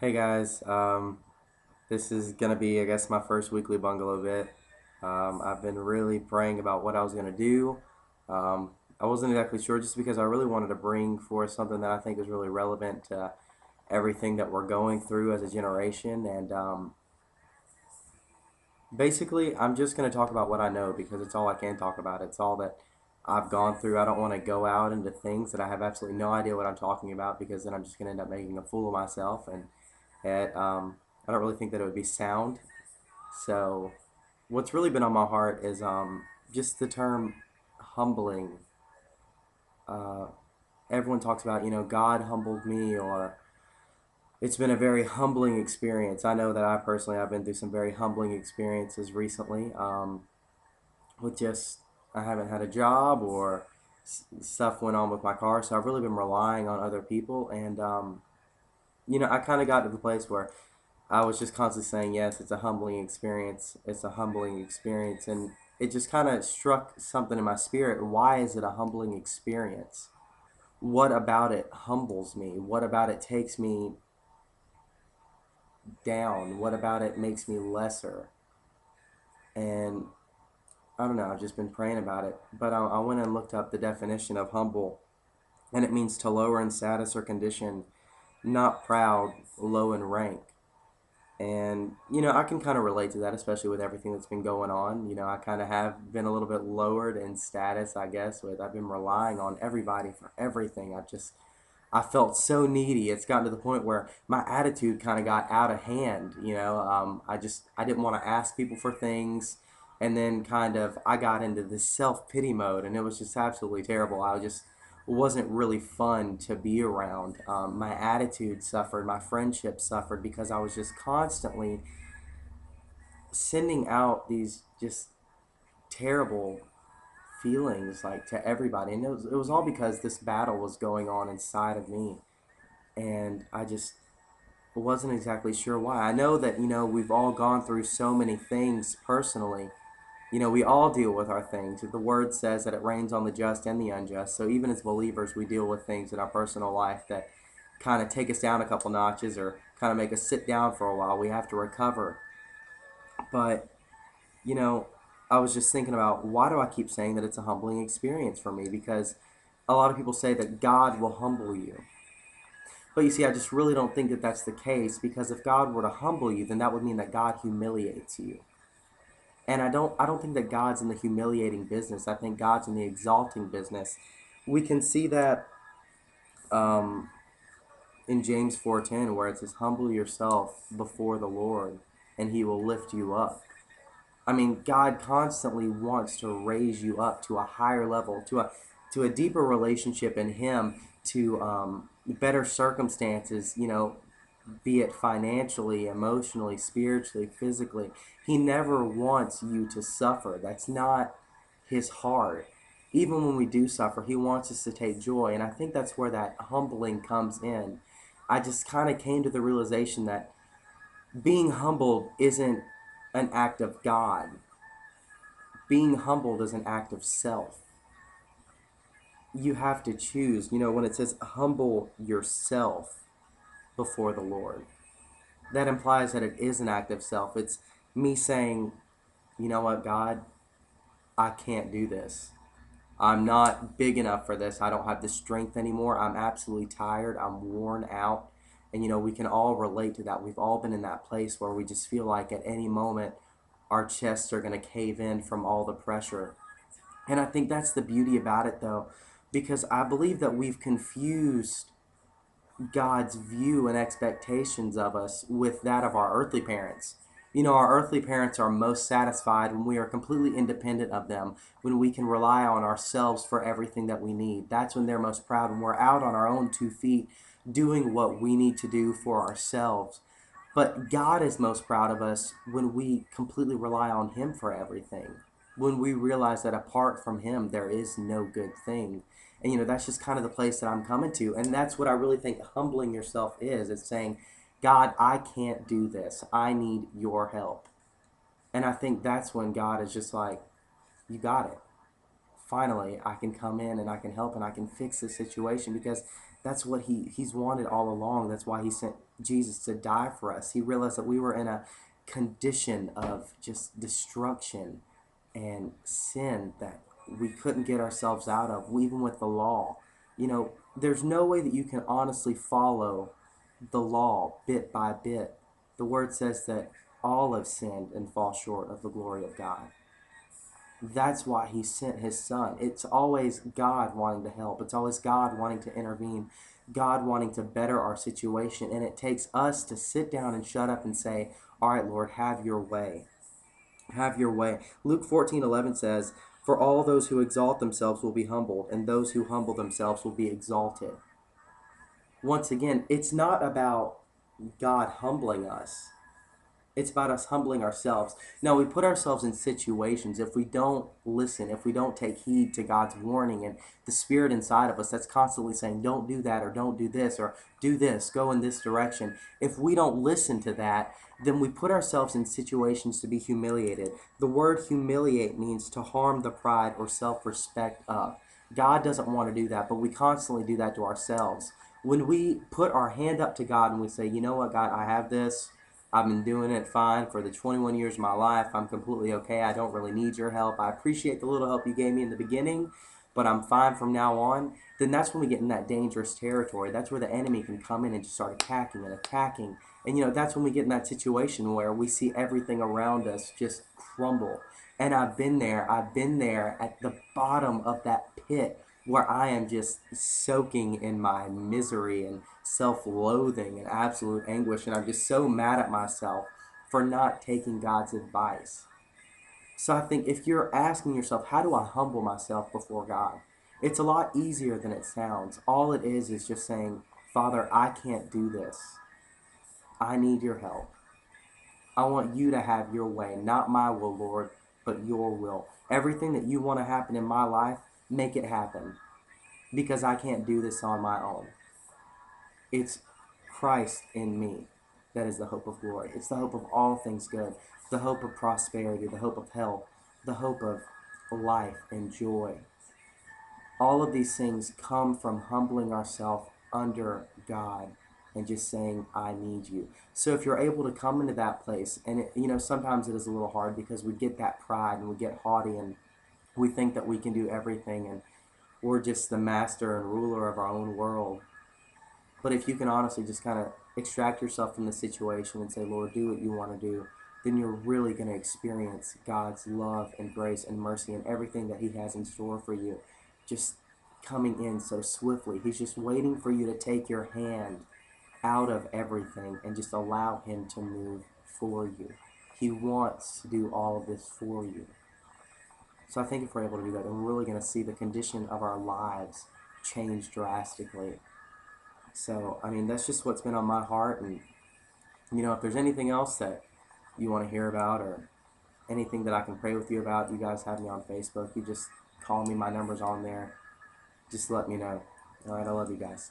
Hey guys, this is gonna be, I guess, my first weekly bungalow bit. I've been really praying about what I was gonna do. Um, I wasn't exactly sure just because I really wanted to bring forth something that I think is really relevant to everything that we're going through as a generation. And basically, I'm just gonna talk about what I know because it's all I can talk about. It's all that I've gone through. I don't want to go out into things that I have absolutely no idea what I'm talking about because then I'm just gonna end up making a fool of myself and I don't really think that it would be sound. So, what's really been on my heart is just the term humbling. Uh, Everyone talks about, God humbled me, or it's been a very humbling experience. I know that I've been through some very humbling experiences recently. With just, I haven't had a job or stuff went on with my car, so I've really been relying on other people. And, I kind of got to the place where I was just constantly saying, yes, it's a humbling experience. It's a humbling experience. And it just kind of struck something in my spirit. Why is it a humbling experience? What about it humbles me? What about it takes me down? What about it makes me lesser? And I don't know, I've just been praying about it. But I went and looked up the definition of humble, and it means to lower in status or condition, not proud, low in rank. And, I can kind of relate to that, especially with everything that's been going on. I kind of have been a little bit lowered in status, I guess, with I've been relying on everybody for everything. I felt so needy. It's gotten to the point where my attitude kind of got out of hand. I didn't want to ask people for things. And then I got into this self-pity mode, and it was just absolutely terrible. I just wasn't really fun to be around. My attitude suffered, my friendship suffered because I was just constantly sending out these just terrible feelings like to everybody, and it was all because this battle was going on inside of me, and I just wasn't exactly sure why. I know that we've all gone through so many things personally. We all deal with our things. The word says that it rains on the just and the unjust. So even as believers, we deal with things in our personal life that kind of take us down a couple notches or kind of make us sit down for a while. We have to recover. But, you know, I was just thinking about, why do I keep saying that it's a humbling experience for me? Because a lot of people say that God will humble you. But you see, I just really don't think that that's the case, because if God were to humble you, then that would mean that God humiliates you. And I don't think that God's in the humiliating business. I think God's in the exalting business. We can see that um, in James 4:10, where it says, "Humble yourself before the Lord, and He will lift you up." I mean, God constantly wants to raise you up to a higher level, to a deeper relationship in Him, to better circumstances. Be it financially, emotionally, spiritually, physically. He never wants you to suffer. That's not His heart. Even when we do suffer, He wants us to take joy, and I think that's where that humbling comes in. I just kind of came to the realization that being humbled isn't an act of God. Being humbled is an act of self. You have to choose. When it says humble yourself before the Lord, that implies that it is an act of self. It's me saying, you know what, God, I can't do this. I'm not big enough for this. I don't have the strength anymore. I'm absolutely tired. I'm worn out. And we can all relate to that. We've all been in that place where we just feel like at any moment our chests are going to cave in from all the pressure. And I think that's the beauty about it, though, because I believe that we've confused God's view and expectations of us with that of our earthly parents. Our earthly parents are most satisfied when we are completely independent of them, when we can rely on ourselves for everything that we need. That's when they're most proud, when we're out on our own 2 feet doing what we need to do for ourselves. But God is most proud of us when we completely rely on Him for everything. When we realize that apart from Him, there is no good thing. And that's just kind of the place that I'm coming to. And that's what I really think humbling yourself is. It's saying, God, I can't do this. I need your help. And I think that's when God is just like, you got it. Finally, I can come in and I can help and I can fix this situation, because that's what he's wanted all along. That's why he sent Jesus to die for us. He realized that we were in a condition of just destruction and sin that we couldn't get ourselves out of, even with the law. There's no way that you can honestly follow the law bit by bit. The word says that all have sinned and fall short of the glory of God. That's why he sent his son. It's always God wanting to help. It's always God wanting to intervene, God wanting to better our situation. And it takes us to sit down and shut up and say, all right, Lord, have your way. Have your way. Luke 14:11 says, for all those who exalt themselves will be humbled, and those who humble themselves will be exalted. Once again, it's not about God humbling us. It's about us humbling ourselves. Now, we put ourselves in situations, if we don't listen, if we don't take heed to God's warning and the spirit inside of us that's constantly saying, don't do that, or don't do this, or do this, go in this direction. If we don't listen to that, then we put ourselves in situations to be humiliated. The word humiliate means to harm the pride or self-respect of. God doesn't want to do that, but we constantly do that to ourselves. When we put our hand up to God and we say, you know what, God, I have this. I've been doing it fine for the 21 years of my life. I'm completely okay. I don't really need your help. I appreciate the little help you gave me in the beginning, but I'm fine from now on. Then that's when we get in that dangerous territory. That's where the enemy can come in and just start attacking and attacking. And that's when we get in that situation where we see everything around us just crumble. And I've been there. I've been there at the bottom of that pit where I am just soaking in my misery and self-loathing and absolute anguish, and I'm just so mad at myself for not taking God's advice. So I think if you're asking yourself, how do I humble myself before God? It's a lot easier than it sounds. All it is just saying, Father, I can't do this. I need your help. I want you to have your way, not my will, Lord, but your will. Everything that you want to happen in my life, make it happen, because I can't do this on my own. It's Christ in me that is the hope of glory. It's the hope of all things good, the hope of prosperity, the hope of health, the hope of life and joy. All of these things come from humbling ourselves under God and just saying, I need you. So if you're able to come into that place, and sometimes it is a little hard because we get that pride and we get haughty and we think that we can do everything and we're just the master and ruler of our own world. But if you can honestly just kind of extract yourself from the situation and say, Lord, do what you want to do, then you're really going to experience God's love and grace and mercy and everything that he has in store for you just coming in so swiftly. He's just waiting for you to take your hand out of everything and just allow him to move for you. He wants to do all of this for you. So I think if we're able to do that, then we're really going to see the condition of our lives change drastically. So, I mean, that's just what's been on my heart. And, if there's anything else that you want to hear about or anything that I can pray with you about, you guys have me on Facebook. You just call me. My number's on there. Just let me know. All right, I love you guys.